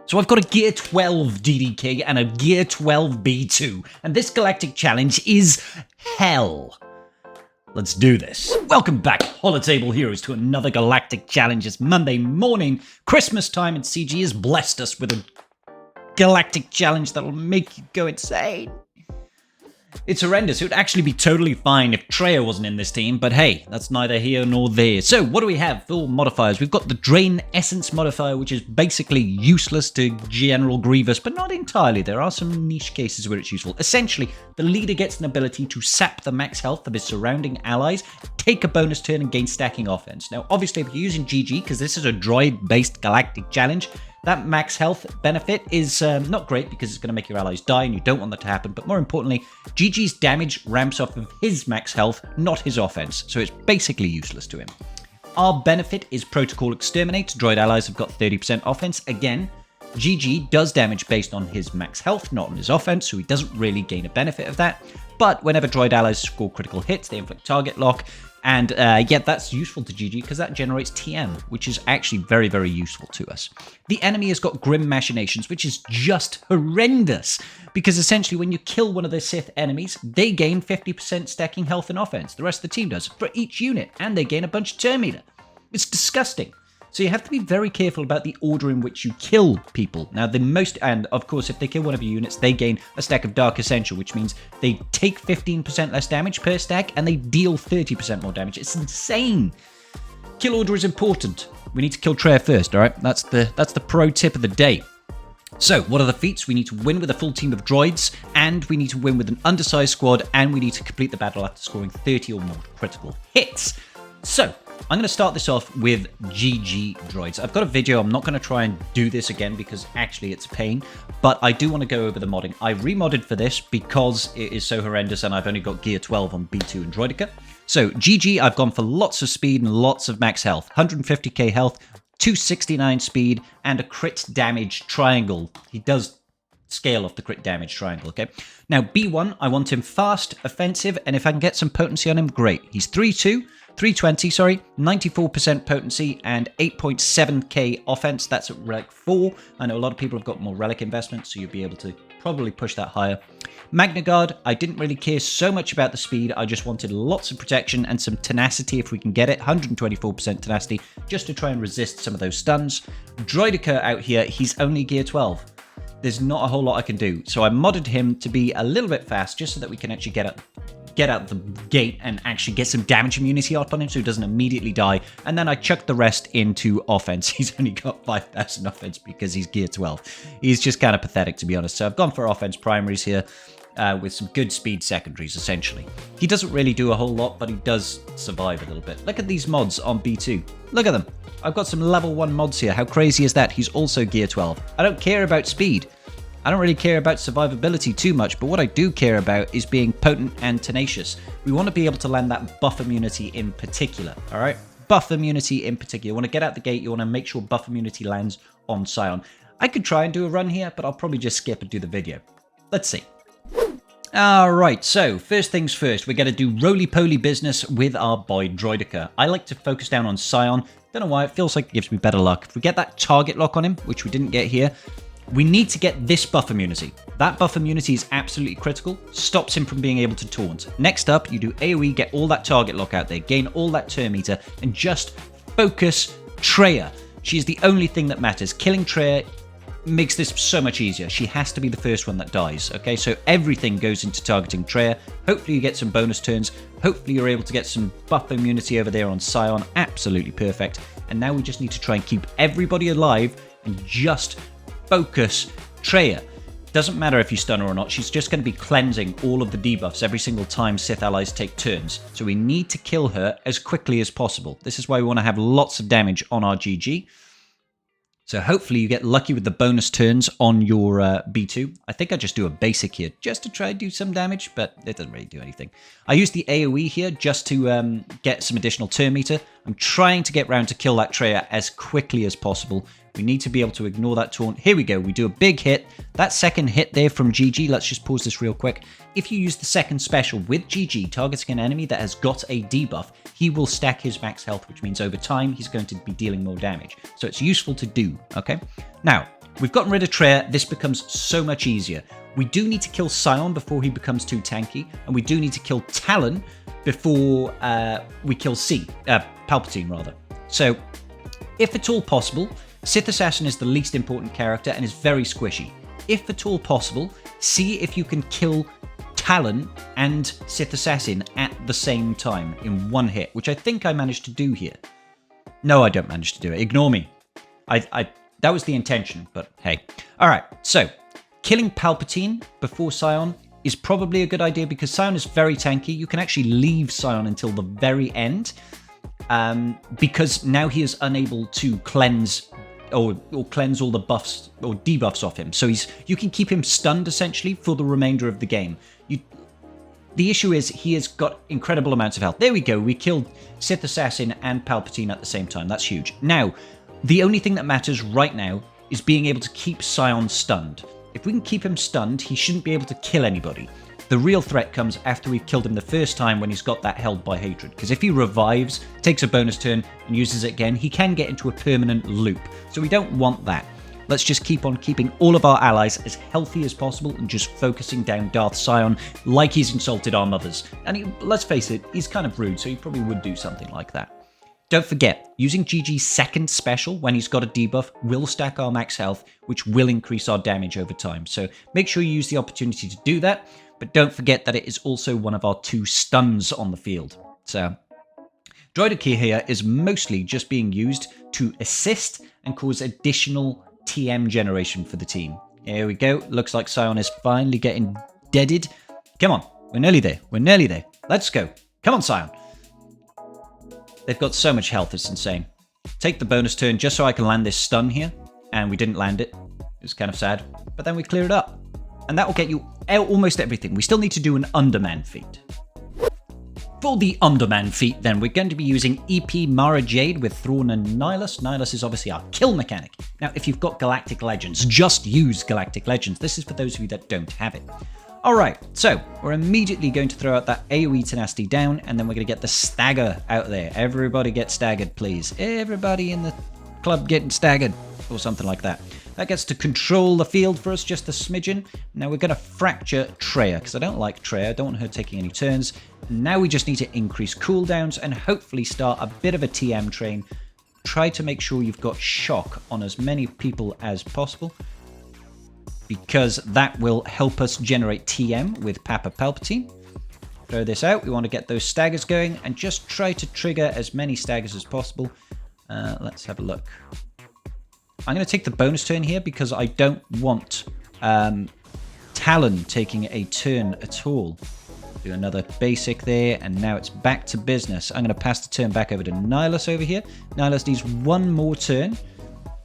So I've got a Gear 12 DDK and a Gear 12 B2, and this Galactic challenge is hell. Let's do this. Welcome back, Holotable Heroes, to another Galactic challenge. It's Monday morning, Christmas time, and CG has blessed us with a Galactic challenge that'll make you go insane. It's horrendous. It would actually be totally fine if Traya wasn't in this team, but hey, that's neither here nor there. So what do we have for modifiers? We've got the Drain Essence modifier, which is basically useless to General Grievous, but not entirely. There are some niche cases where it's useful. Essentially, the leader gets an ability to sap the max health of his surrounding allies, take a bonus turn, and gain stacking offense. Now, obviously, if you're using GG, because this is a droid-based Galactic challenge, that max health benefit is not great because it's going to make your allies die and you don't want that to happen. But more importantly, GG's damage ramps off of his max health, not his offense. So it's basically useless to him. Our benefit is Protocol Exterminate. Droid allies have got 30% offense. Again, GG does damage based on his max health, not on his offense, so he doesn't really gain a benefit of that. But whenever droid allies score critical hits, they inflict target lock. And yeah, that's useful to GG because that generates TM, which is actually very, very useful to us. The enemy has got Grim Machinations, which is just horrendous because essentially when you kill one of the Sith enemies, they gain 50% stacking health and offense. The rest of the team does for each unit, and they gain a bunch of turn meter. It's disgusting. So you have to be very careful about the order in which you kill people. Now, and of course, if they kill one of your units, they gain a stack of Dark Essential, which means they take 15% less damage per stack, and they deal 30% more damage. It's insane. Kill order is important. We need to kill Traya first, all right? That's the pro tip of the day. So, what are the feats? We need to win with a full team of droids, and we need to win with an undersized squad, and we need to complete the battle after scoring 30 or more critical hits. So, I'm going to start this off with GG droids. I've got a video. I'm not going to try and do this again because actually it's a pain, but I do want to go over the modding. I remodded for this because it is so horrendous and I've only got Gear 12 on B2 and Droidica. So GG, I've gone for lots of speed and lots of max health. 150k health, 269 speed, and a crit damage triangle. He does scale off the crit damage triangle, okay? Now, B1, I want him fast, offensive, and if I can get some potency on him, great. He's 320, 94% potency, and 8.7k offense. That's at Relic 4. I know a lot of people have got more Relic investments, so you'll be able to probably push that higher. Magna Guard, I didn't really care so much about the speed. I just wanted lots of protection and some tenacity if we can get it. 124% tenacity, just to try and resist some of those stuns. Droidica out here, he's only Gear 12. There's not a whole lot I can do. So I modded him to be a little bit fast, just so that we can actually get out the gate and actually get some damage immunity up on him so he doesn't immediately die. And then I chucked the rest into offense. He's only got 5,000 offense because he's Gear 12. He's just kind of pathetic, to be honest. So I've gone for offense primaries here with some good speed secondaries, essentially. He doesn't really do a whole lot, but he does survive a little bit. Look at these mods on B2. Look at them. I've got some level 1 mods here. How crazy is that? He's also Gear 12. I don't care about speed. I don't really care about survivability too much, but what I do care about is being potent and tenacious. We want to be able to land that buff immunity in particular, all right? Buff immunity in particular. You want to get out the gate, you want to make sure buff immunity lands on Scion. I could try and do a run here, but I'll probably just skip and do the video. Let's see. All right, so first things first, we're going to do roly-poly business with our boy Droidica. I like to focus down on Scion. Don't know why, it feels like it gives me better luck. If we get that target lock on him, which we didn't get here, we need to get this buff immunity. That buff immunity is absolutely critical, stops him from being able to taunt. Next up, you do AoE, get all that target lock out there, gain all that turn meter, and just focus Traya. She's the only thing that matters. Killing Traya makes this so much easier. She has to be the first one that dies, okay? So everything goes into targeting Traya. Hopefully you get some bonus turns. Hopefully you're able to get some buff immunity over there on Scion. Absolutely perfect. And now we just need to try and keep everybody alive and just focus Traya. Doesn't matter if you stun her or not, she's just going to be cleansing all of the debuffs every single time Sith allies take turns. So we need to kill her as quickly as possible. This is why we want to have lots of damage on our GG. So hopefully you get lucky with the bonus turns on your B2. I think I just do a basic here just to try and do some damage, but it doesn't really do anything. I use the AoE here just to get some additional turn meter. I'm trying to get round to kill that Traya as quickly as possible. We need to be able to ignore that taunt. Here we go. We do a big hit. That second hit there from GG, let's just pause this real quick. If you use the second special with GG, targeting an enemy that has got a debuff, he will stack his max health, which means over time, he's going to be dealing more damage. So it's useful to do, okay? Now, we've gotten rid of Traya. This becomes so much easier. We do need to kill Sion before he becomes too tanky, and we do need to kill Talon before we kill Palpatine, rather. So, if at all possible, Sith Assassin is the least important character and is very squishy. If at all possible, see if you can kill Talon and Sith Assassin at the same time in one hit, which I think I managed to do here. No, I don't manage to do it. Ignore me. That was the intention, but hey. Alright, so, killing Palpatine before Sion is probably a good idea because Sion is very tanky. You can actually leave Sion until the very end because now he is unable to cleanse or cleanse all the buffs or debuffs off him. So you can keep him stunned essentially for the remainder of the game. The issue is he has got incredible amounts of health. There we go. We killed Sith Assassin and Palpatine at the same time. That's huge. Now, the only thing that matters right now is being able to keep Sion stunned. If we can keep him stunned, he shouldn't be able to kill anybody. The real threat comes after we've killed him the first time when he's got that held by hatred. Because if he revives, takes a bonus turn, and uses it again, he can get into a permanent loop. So we don't want that. Let's just keep on keeping all of our allies as healthy as possible and just focusing down Darth Sion like he's insulted our mothers. And let's face it, he's kind of rude, so he probably would do something like that. Don't forget, using GG's second special when he's got a debuff will stack our max health, which will increase our damage over time. So make sure you use the opportunity to do that, but don't forget that it is also one of our 2 stuns on the field. So, Droid Key here is mostly just being used to assist and cause additional TM generation for the team. Here we go. Looks like Sion is finally getting deaded. Come on. We're nearly there. We're nearly there. Let's go. Come on, Sion. They've got so much health, it's insane. Take the bonus turn just so I can land this stun here. And we didn't land it. It's kind of sad. But then we clear it up. And that will get you out almost everything. We still need to do an Underman feat. For the Underman feat, then, we're going to be using EP Mara Jade with Thrawn and Nihilus. Nihilus is obviously our kill mechanic. Now, if you've got Galactic Legends, just use Galactic Legends. This is for those of you that don't have it. Alright, so we're immediately going to throw out that AoE Tenacity down, and then we're going to get the stagger out there. Everybody get staggered, please. Everybody in the club getting staggered, or something like that. That gets to control the field for us just a smidgen. Now we're going to fracture Traya, because I don't like Traya. I don't want her taking any turns. Now we just need to increase cooldowns and hopefully start a bit of a TM train. Try to make sure you've got shock on as many people as possible, because that will help us generate TM with Papa Palpatine. Throw this out. We want to get those staggers going and just try to trigger as many staggers as possible. Let's have a look. I'm going to take the bonus turn here because I don't want Talon taking a turn at all. Do another basic there, and now it's back to business. I'm going to pass the turn back over to Nihilus over here. Nihilus needs one more turn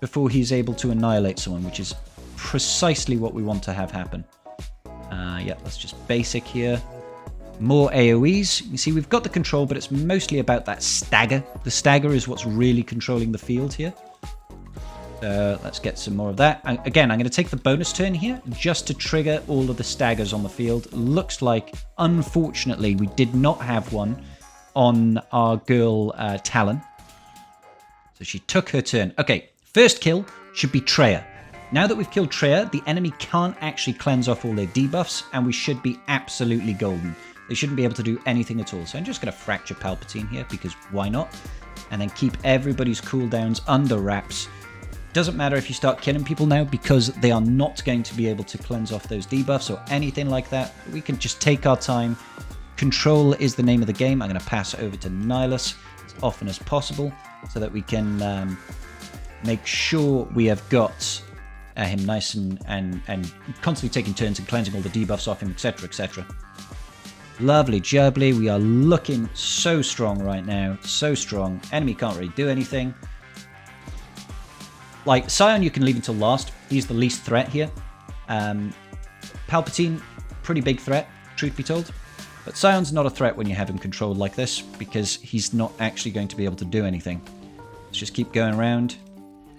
before he's able to annihilate someone, which is precisely what we want to have happen. Yeah, let's just basic here. More AoEs. You see, we've got the control, but it's mostly about that stagger. The stagger is what's really controlling the field here. Let's get some more of that. Again, I'm going to take the bonus turn here just to trigger all of the staggers on the field. Looks like, unfortunately, we did not have one on our girl Talon. So she took her turn. Okay, first kill should be Traya. Now that we've killed Traya, the enemy can't actually cleanse off all their debuffs, and we should be absolutely golden. They shouldn't be able to do anything at all. So I'm just going to fracture Palpatine here, because why not? And then keep everybody's cooldowns under wraps. Doesn't matter if you start killing people now, because they are not going to be able to cleanse off those debuffs or anything like that. We can just take our time. Control is the name of the game. I'm going to pass over to Nihilus as often as possible so that we can make sure we have got him nice and constantly taking turns and cleansing all the debuffs off him, etc, etc. Lovely jubbly. We are looking so strong right now. So strong. Enemy can't really do anything. Like, Sion you can leave until last. He's the least threat here. Palpatine, pretty big threat, truth be told. But Sion's not a threat when you have him controlled like this, because he's not actually going to be able to do anything. Let's just keep going around.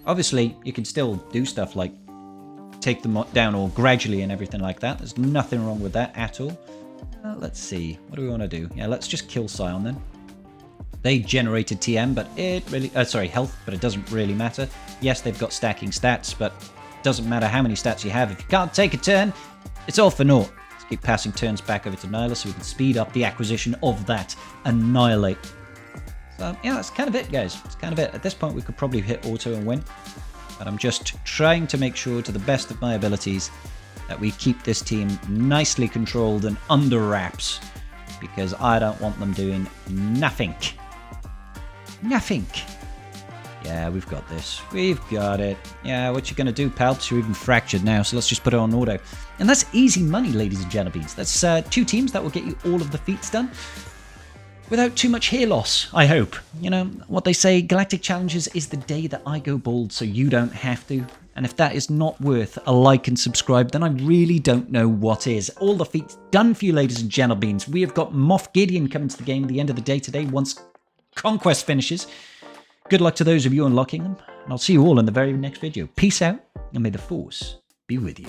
Obviously, you can still do stuff like take them down all gradually and everything like that. There's nothing wrong with that at all. Let's see. What do we want to do? Yeah, let's just kill Sion then. They generated TM, but it really... sorry, health, but it doesn't really matter. Yes, they've got stacking stats, but Doesn't matter how many stats you have. If you can't take a turn, it's all for naught. Let's keep passing turns back over to Nyla so we can speed up the acquisition of that Annihilate. So, yeah, that's kind of it, guys. That's kind of it. At this point, we could probably hit auto and win. But I'm just trying to make sure, to the best of my abilities, that we keep this team nicely controlled and under wraps, because I don't want them doing nothing. Nothing. Yeah, we've got this. We've got it. Yeah, what you gonna do, Palps? You're even fractured now, so let's just put it on auto. And that's easy money, ladies and gentlemen. That's 2 teams that will get you all of the feats done without too much hair loss, I hope. You know, what they say, Galactic Challenges is the day that I go bald so you don't have to. And if that is not worth a like and subscribe, then I really don't know what is. All the feats done for you, ladies and gentlemen. We have got Moff Gideon coming to the game at the end of the day today once Conquest finishes. Good luck to those of you unlocking them, and I'll see you all in the very next video. Peace out, and may the Force be with you.